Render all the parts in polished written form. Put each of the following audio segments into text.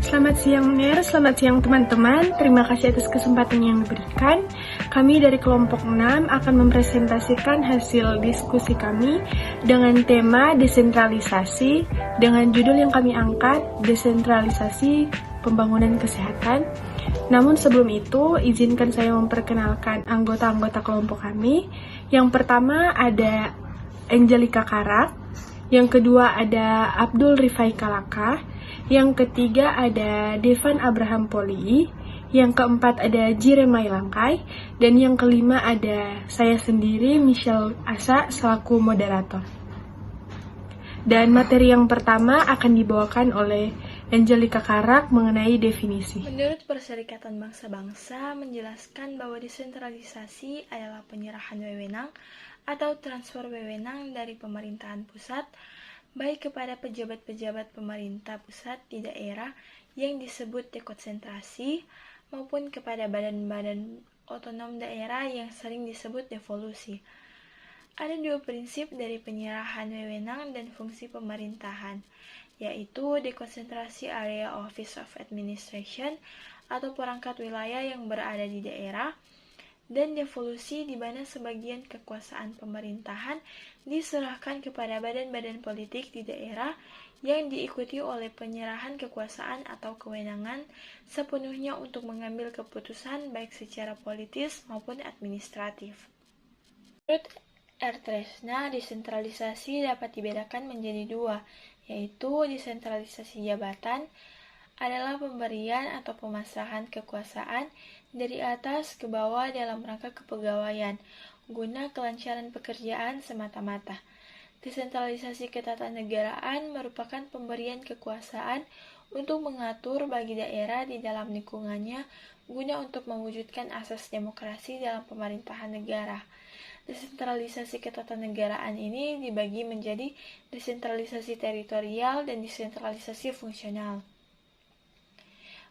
Selamat siang Ner, selamat siang teman-teman. Terima kasih atas kesempatan yang diberikan. Kami dari kelompok 6 akan mempresentasikan hasil diskusi kami dengan tema desentralisasi dengan judul yang kami angkat, desentralisasi pembangunan kesehatan. Namun sebelum itu, izinkan saya memperkenalkan anggota-anggota kelompok kami. Yang pertama ada Angelica Karak, yang kedua ada Abdul Rifai Kalaka, yang ketiga ada Devan Abraham Poli, yang keempat ada Jiremai Langkai, dan yang kelima ada saya sendiri, Michelle Asa, selaku moderator. Dan materi yang pertama akan dibawakan oleh Angelica Karak mengenai definisi. Menurut Perserikatan Bangsa-Bangsa menjelaskan bahwa desentralisasi adalah penyerahan wewenang atau transfer wewenang dari pemerintahan pusat baik kepada pejabat-pejabat pemerintah pusat di daerah yang disebut dekonsentrasi maupun kepada badan-badan otonom daerah yang sering disebut devolusi. Ada dua prinsip dari penyerahan wewenang dan fungsi pemerintahan, yaitu dekonsentrasi area Office of Administration atau perangkat wilayah yang berada di daerah, dan devolusi di mana sebagian kekuasaan pemerintahan diserahkan kepada badan-badan politik di daerah yang diikuti oleh penyerahan kekuasaan atau kewenangan sepenuhnya untuk mengambil keputusan baik secara politis maupun administratif. Menurut Tresna, desentralisasi dapat dibedakan menjadi dua, yaitu desentralisasi jabatan adalah pemberian atau pemasrahan kekuasaan dari atas ke bawah dalam rangka kepegawaian, guna kelancaran pekerjaan semata-mata. Desentralisasi ketatanegaraan merupakan pemberian kekuasaan untuk mengatur bagi daerah di dalam lingkungannya guna untuk mewujudkan asas demokrasi dalam pemerintahan negara. Desentralisasi ketatanegaraan ini dibagi menjadi desentralisasi teritorial dan desentralisasi fungsional.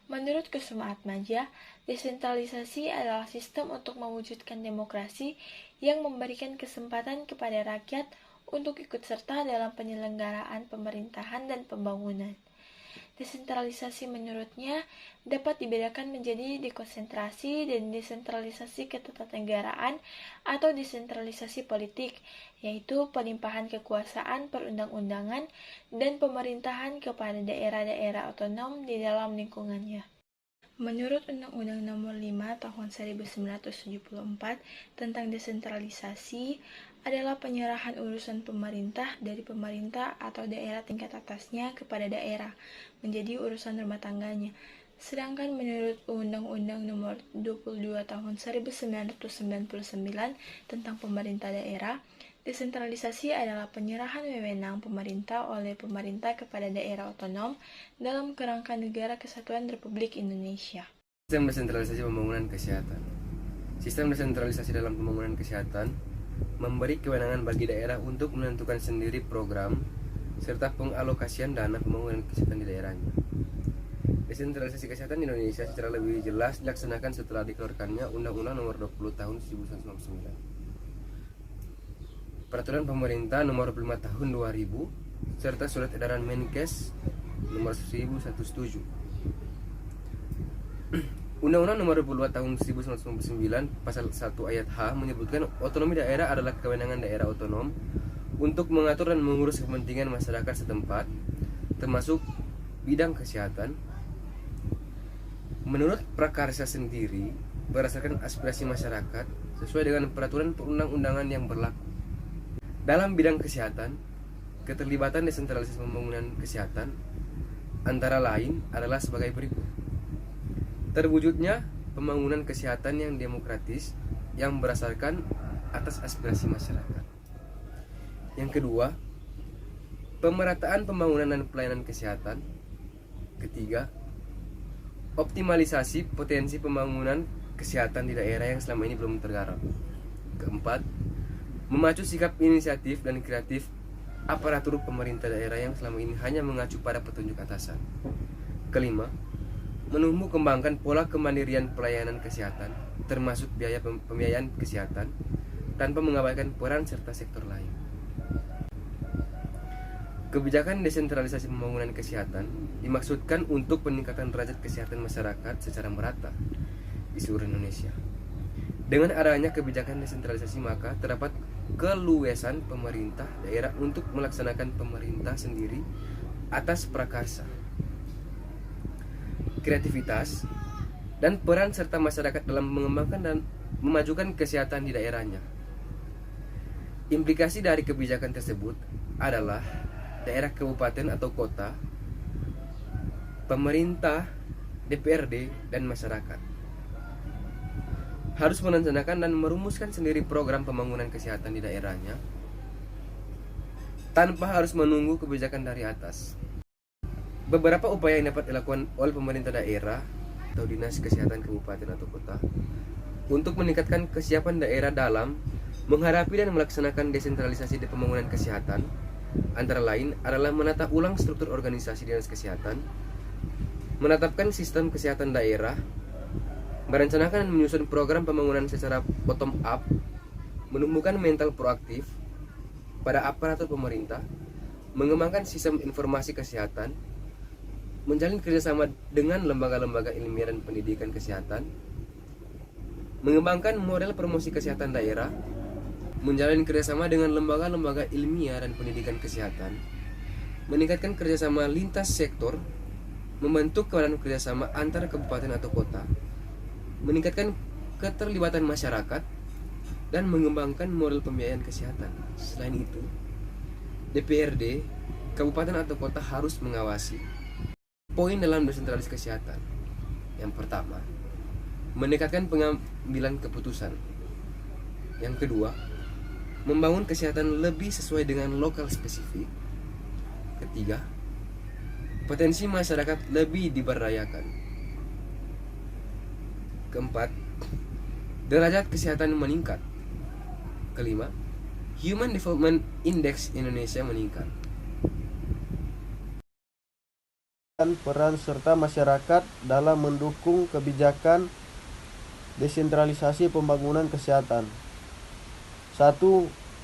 Menurut Kusuma Atmaja, desentralisasi adalah sistem untuk mewujudkan demokrasi yang memberikan kesempatan kepada rakyat untuk ikut serta dalam penyelenggaraan pemerintahan dan pembangunan. Desentralisasi menurutnya dapat dibedakan menjadi dekonsentrasi dan desentralisasi ketatanegaraan atau desentralisasi politik, yaitu pelimpahan kekuasaan perundang-undangan dan pemerintahan kepada daerah-daerah otonom di dalam lingkungannya. Menurut Undang-Undang Nomor 5 Tahun 1974 tentang desentralisasi adalah penyerahan urusan pemerintah dari pemerintah atau daerah tingkat atasnya kepada daerah menjadi urusan rumah tangganya. Sedangkan menurut Undang-Undang Nomor 22 Tahun 1999 tentang pemerintah daerah, desentralisasi adalah penyerahan wewenang pemerintah oleh pemerintah kepada daerah otonom dalam kerangka Negara Kesatuan Republik Indonesia. Sistem desentralisasi pembangunan kesehatan. Sistem desentralisasi dalam pembangunan kesehatan memberi kewenangan bagi daerah untuk menentukan sendiri program serta pengalokasian dana pembangunan kesehatan di daerahnya. Desentralisasi kesehatan di Indonesia secara lebih jelas dilaksanakan setelah dikeluarkannya Undang-Undang Nomor 20 Tahun 1999, Peraturan Pemerintah Nomor 5 Tahun 2000, serta Surat Edaran Menkes Nomor 1017. Undang-Undang Nomor 22 Tahun 1999 Pasal 1 Ayat H menyebutkan otonomi daerah adalah kewenangan daerah otonom untuk mengatur dan mengurus kepentingan masyarakat setempat, termasuk bidang kesehatan. Menurut Prakarsa sendiri, berdasarkan aspirasi masyarakat sesuai dengan peraturan perundang-undangan yang berlaku. Dalam bidang kesehatan, keterlibatan desentralisasi pembangunan kesehatan antara lain adalah sebagai berikut. Terwujudnya pembangunan kesehatan yang demokratis yang berdasarkan atas aspirasi masyarakat. Yang kedua, pemerataan pembangunan dan pelayanan kesehatan. Ketiga, optimalisasi potensi pembangunan kesehatan di daerah yang selama ini belum tergarap. Keempat, memacu sikap inisiatif dan kreatif aparatur pemerintah daerah yang selama ini hanya mengacu pada petunjuk atasan. Kelima, menumbuh kembangkan pola kemandirian pelayanan kesehatan, termasuk biaya pembiayaan kesehatan, tanpa mengabaikan peran serta sektor lain. Kebijakan desentralisasi pembangunan kesehatan dimaksudkan untuk peningkatan derajat kesehatan masyarakat secara merata di seluruh Indonesia. Dengan adanya kebijakan desentralisasi maka terdapat keluasan pemerintah daerah untuk melaksanakan pemerintah sendiri atas prakarsa, kreativitas, dan peran serta masyarakat dalam mengembangkan dan memajukan kesehatan di daerahnya. Implikasi dari kebijakan tersebut adalah daerah kabupaten atau kota, pemerintah, DPRD, dan masyarakat harus merencanakan dan merumuskan sendiri program pembangunan kesehatan di daerahnya tanpa harus menunggu kebijakan dari atas. Beberapa upaya yang dapat dilakukan oleh pemerintah daerah atau dinas kesehatan kabupaten atau kota untuk meningkatkan kesiapan daerah dalam menghadapi dan melaksanakan desentralisasi di pembangunan kesehatan antara lain adalah menata ulang struktur organisasi dinas kesehatan, menetapkan sistem kesehatan daerah, merencanakan dan menyusun program pembangunan secara bottom up, menumbuhkan mental proaktif pada aparatur pemerintah, mengembangkan sistem informasi kesehatan, menjalin kerjasama dengan lembaga-lembaga ilmiah dan pendidikan kesehatan, mengembangkan model promosi kesehatan daerah, menjalin kerjasama dengan lembaga-lembaga ilmiah dan pendidikan kesehatan, meningkatkan kerjasama lintas sektor, membentuk kawanan kerjasama antar kabupaten atau kota, meningkatkan keterlibatan masyarakat, dan mengembangkan model pembiayaan kesehatan. Selain itu, DPRD, kabupaten atau kota harus mengawasi poin dalam desentralisasi kesehatan. Yang pertama, meningkatkan pengambilan keputusan. Yang kedua, membangun kesehatan lebih sesuai dengan lokal spesifik. Ketiga, potensi masyarakat lebih diberdayakan. Keempat, derajat kesehatan meningkat. Kelima, Human Development Index Indonesia meningkat. Dan peran serta masyarakat dalam mendukung kebijakan desentralisasi pembangunan kesehatan. 1.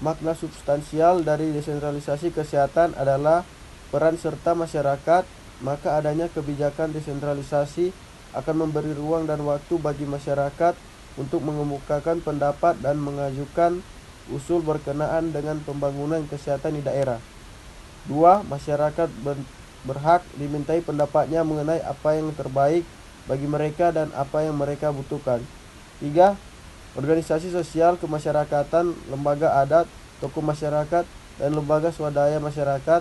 Makna substansial dari desentralisasi kesehatan adalah peran serta masyarakat, maka adanya kebijakan desentralisasi akan memberi ruang dan waktu bagi masyarakat untuk mengemukakan pendapat dan mengajukan usul berkenaan dengan pembangunan kesehatan di daerah. 2. Masyarakat berhak dimintai pendapatnya mengenai apa yang terbaik bagi mereka dan apa yang mereka butuhkan. 3. Organisasi sosial kemasyarakatan, lembaga adat, tokoh masyarakat, dan lembaga swadaya masyarakat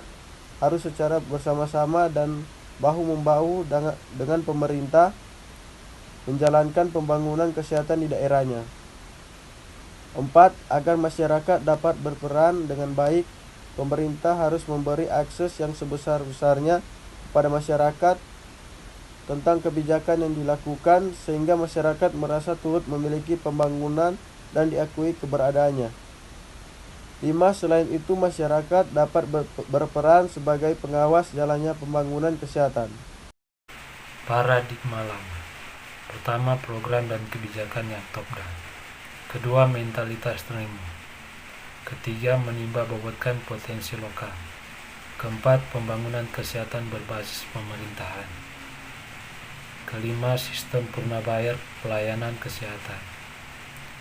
harus secara bersama-sama dan bahu-membahu dengan pemerintah menjalankan pembangunan kesehatan di daerahnya. 4. Agar masyarakat dapat berperan dengan baik, pemerintah harus memberi akses yang sebesar-besarnya kepada masyarakat tentang kebijakan yang dilakukan sehingga masyarakat merasa turut memiliki pembangunan dan diakui keberadaannya. 5. Selain itu masyarakat dapat berperan sebagai pengawas jalannya pembangunan kesehatan. Paradigma lama. Pertama, program dan kebijakan yang top down. Kedua, mentalitas terima. Ketiga, menimba bobotkan potensi lokal. Keempat, pembangunan kesehatan berbasis pemerintahan. Kelima, sistem purnabayar pelayanan kesehatan.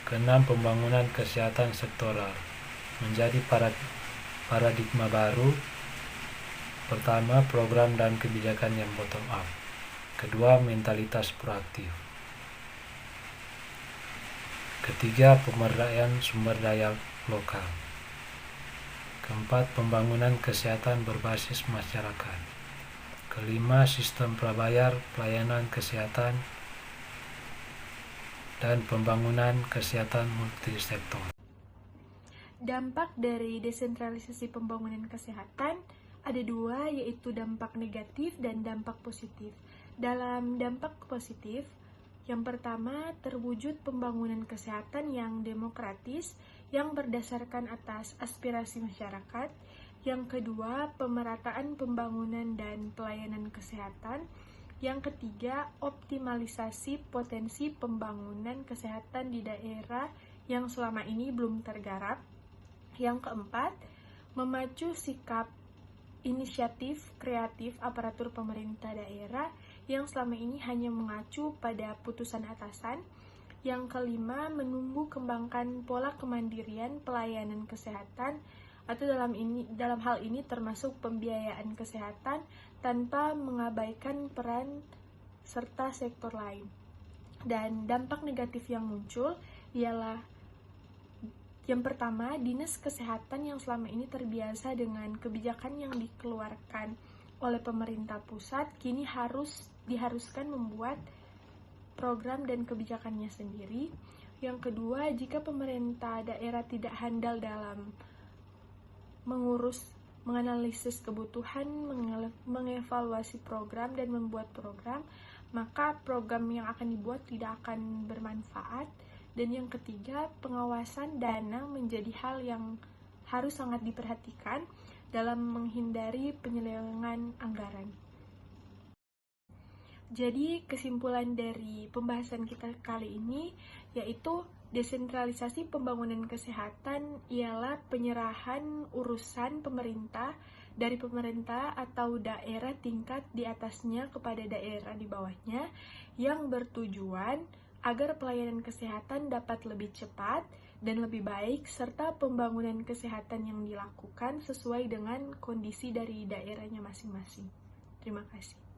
Keenam, pembangunan kesehatan sektoral menjadi paradigma baru. Pertama, program dan kebijakan yang bottom up. Kedua, mentalitas proaktif. Ketiga, pemberdayaan sumber daya lokal. Keempat, pembangunan kesehatan berbasis masyarakat. Kelima, sistem prabayar pelayanan kesehatan dan pembangunan kesehatan multisektor. Dampak dari desentralisasi pembangunan kesehatan ada dua, yaitu dampak negatif dan dampak positif. Dalam dampak positif, yang pertama, terwujud pembangunan kesehatan yang demokratis yang berdasarkan atas aspirasi masyarakat. Yang kedua, pemerataan pembangunan dan pelayanan kesehatan. Yang ketiga, optimalisasi potensi pembangunan kesehatan di daerah yang selama ini belum tergarap. Yang keempat, memacu sikap inisiatif kreatif aparatur pemerintah daerah yang selama ini hanya mengacu pada putusan atasan. Yang kelima, menumbuh kembangkan pola kemandirian pelayanan kesehatan atau dalam hal ini termasuk pembiayaan kesehatan tanpa mengabaikan peran serta sektor lain. Dan dampak negatif yang muncul ialah yang pertama, Dinas Kesehatan yang selama ini terbiasa dengan kebijakan yang dikeluarkan oleh pemerintah pusat kini diharuskan membuat program dan kebijakannya sendiri. Yang kedua, jika pemerintah daerah tidak handal dalam menganalisis kebutuhan, mengevaluasi program dan membuat program, maka program yang akan dibuat tidak akan bermanfaat. Dan yang ketiga, pengawasan dana menjadi hal yang harus sangat diperhatikan dalam menghindari penyelewengan anggaran. Jadi kesimpulan dari pembahasan kita kali ini yaitu desentralisasi pembangunan kesehatan ialah penyerahan urusan pemerintah dari pemerintah atau daerah tingkat di atasnya kepada daerah di bawahnya yang bertujuan agar pelayanan kesehatan dapat lebih cepat dan lebih baik serta pembangunan kesehatan yang dilakukan sesuai dengan kondisi dari daerahnya masing-masing. Terima kasih.